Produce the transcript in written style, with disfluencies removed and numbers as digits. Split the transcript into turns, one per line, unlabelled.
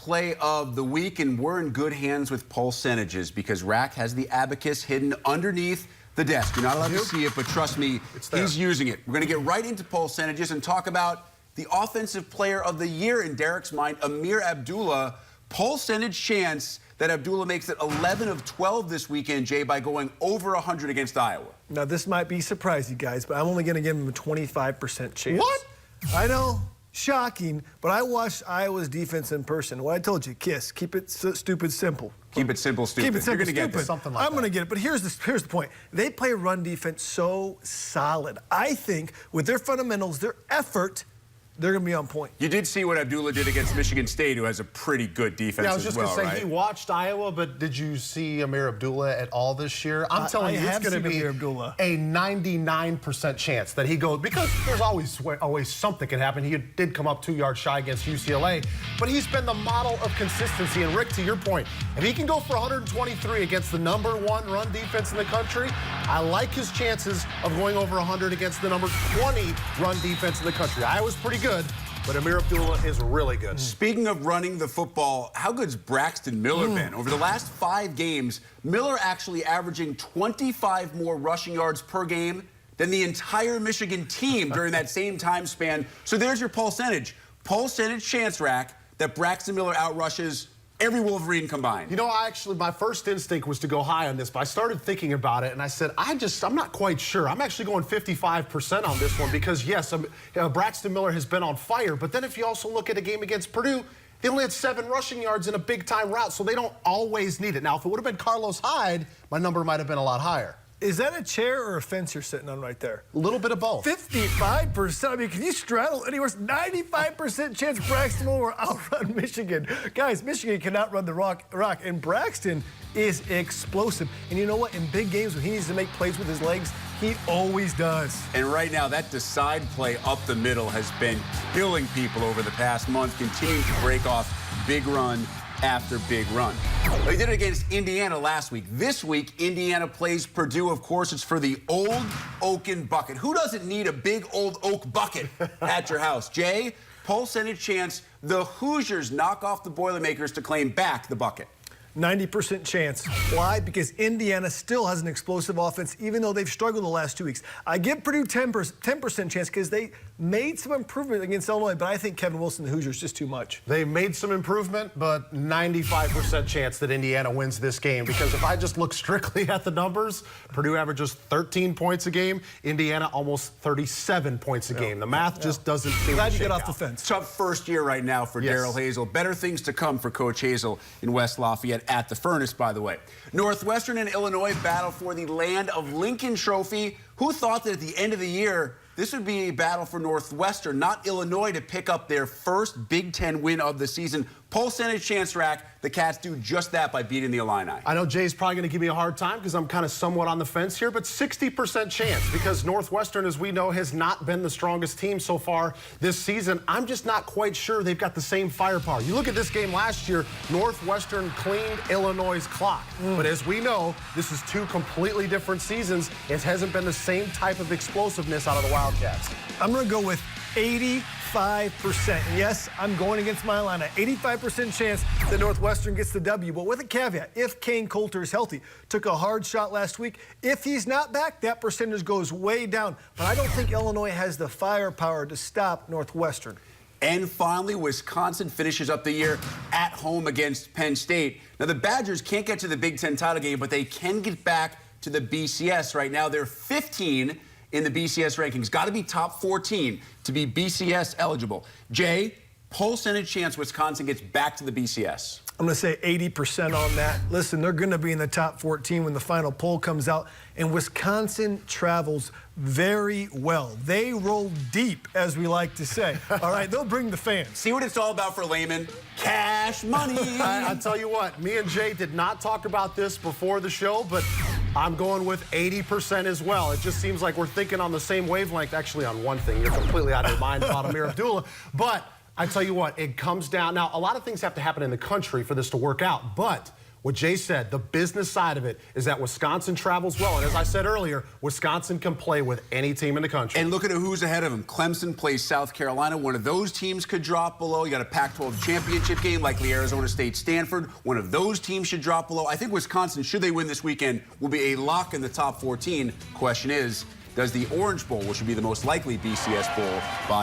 play of the week, and we're in good hands with PulseNtages because Rack has the abacus hidden underneath the desk. You're not allowed to see it, but trust me, he's using it. We're going to get right into PulseNtages and talk about the Offensive Player of the Year in Derek's mind, Ameer Abdullah. PulseNtage chance that Abdullah makes it 11 of 12 this weekend, Jay, by going over 100 against Iowa.
Now, this might be surprising, guys, but I'm only going to give him a 25% chance.
What?
I know. Shocking, but I watched Iowa's defense in person. What I told you, KISS, keep it stupid simple.
Keep it simple, stupid.
Keep it simple,
You're going to get this.
Something like
I'm going to get it, but here's the point. They play run defense so solid. I think with their fundamentals, their effort, they're going to be on point.
You did see what Abdullah did against Michigan State, who has a pretty good defense as well,
I was just going to say,
right?
he watched Iowa, but did you see Ameer Abdullah at all this year? I'm telling you, it's going to be a 99% chance that he goes, because there's always something can happen. He did come up 2 yards shy against UCLA, but he's been the model of consistency. And Rick, to your point, if he can go for 123 against the #1 run defense in the country, I like his chances of going over 100 against the #20 run defense in the country. Iowa's pretty good, but Ameer Abdullah is really good.
Speaking of running the football, how good's Braxton Miller been? Over the last 5 games, Miller actually averaging 25 more rushing yards per game than the entire Michigan team during that same time span. So there's your PulseNtage. PulseNtage chance, Rack, that Braxton Miller outrushes every Wolverine combined.
You know, my first instinct was to go high on this, but I started thinking about it, and I said, I'm not quite sure. I'm actually going 55% on this one because, yes, Braxton Miller has been on fire, but then if you also look at a game against Purdue, they only had 7 rushing yards in a big-time route, so they don't always need it. Now, if it would have been Carlos Hyde, my number might have been a lot higher.
Is that a chair or a fence you're sitting on right there?
A little bit of both.
55%. I mean, can you straddle anywhere? 95% chance Braxton will outrun Michigan. Guys, Michigan cannot run the rock, and Braxton is explosive. And you know what? In big games, when he needs to make plays with his legs, he always does.
And right now, that decide play up the middle has been killing people over the past month, continuing to break off big run after big run. They did it against Indiana last week. This week, Indiana plays Purdue. Of course, it's for the Old Oaken Bucket. Who doesn't need a big old oak bucket at your house? Jay, PulseNtage chance the Hoosiers knock off the Boilermakers to claim back the bucket.
90% chance. Why? Because Indiana still has an explosive offense, even though they've struggled the last 2 weeks. I give Purdue 10% chance because they made some improvement against Illinois, but I think Kevin Wilson, the Hoosiers, just too much.
They made some improvement, but 95% chance that Indiana wins this game, because if I just look strictly at the numbers, Purdue averages 13 points a game, Indiana almost 37 points a game. The math just doesn't seem
Glad
to
you get
shake
off
out.
the fence.
Tough first year right now for Darrell Hazel. Better things to come for Coach Hazel in West Lafayette at the Furnace, by the way. Northwestern and Illinois battle for the Land of Lincoln Trophy. Who thought that at the end of the year, this would be a battle for Northwestern, not Illinois, to pick up their first Big Ten win of the season? PulseNtage chance, Rack, the Cats do just that by beating the Illini.
I know Jay's probably going to give me a hard time because I'm kind of somewhat on the fence here, but 60% chance, because Northwestern, as we know, has not been the strongest team so far this season. I'm just not quite sure they've got the same firepower. You look at this game last year, Northwestern cleaned Illinois' clock. But as we know, this is 2 completely different seasons. It hasn't been the same type of explosiveness out of the Wildcats.
I'm going to go with 85%. And yes, I'm going against my line. 85% chance that Northwestern gets the W, but with a caveat. If Kane Coulter is healthy, took a hard shot last week. If he's not back, that percentage goes way down. But I don't think Illinois has the firepower to stop Northwestern.
And finally, Wisconsin finishes up the year at home against Penn State. Now, the Badgers can't get to the Big Ten title game, but they can get back to the BCS. Right now, they're 15 in the BCS rankings. Got to be top 14 to be BCS eligible. Jay, PulseNtage chance Wisconsin gets back to the BCS.
I'm going to say 80% on that. Listen, they're going to be in the top 14 when the final poll comes out, and Wisconsin travels very well. They roll deep, as we like to say. All right, they'll bring the fans.
See what it's all about for layman? Cash money.
I'll tell you what, me and Jay did not talk about this before the show, but I'm going with 80% as well. It just seems like we're thinking on the same wavelength. Actually, on one thing, you're completely out of your mind about Ameer Abdullah. But I tell you what, it comes down. Now, a lot of things have to happen in the country for this to work out, but What Jay said, the business side of it is that Wisconsin travels well. And as I said earlier, Wisconsin can play with any team in the country.
And look at who's ahead of them. Clemson plays South Carolina. One of those teams could drop below. You got a Pac-12 championship game, likely Arizona State, Stanford. One of those teams should drop below. I think Wisconsin, should they win this weekend, will be a lock in the top 14. Question is, does the Orange Bowl, which would be the most likely BCS bowl, buy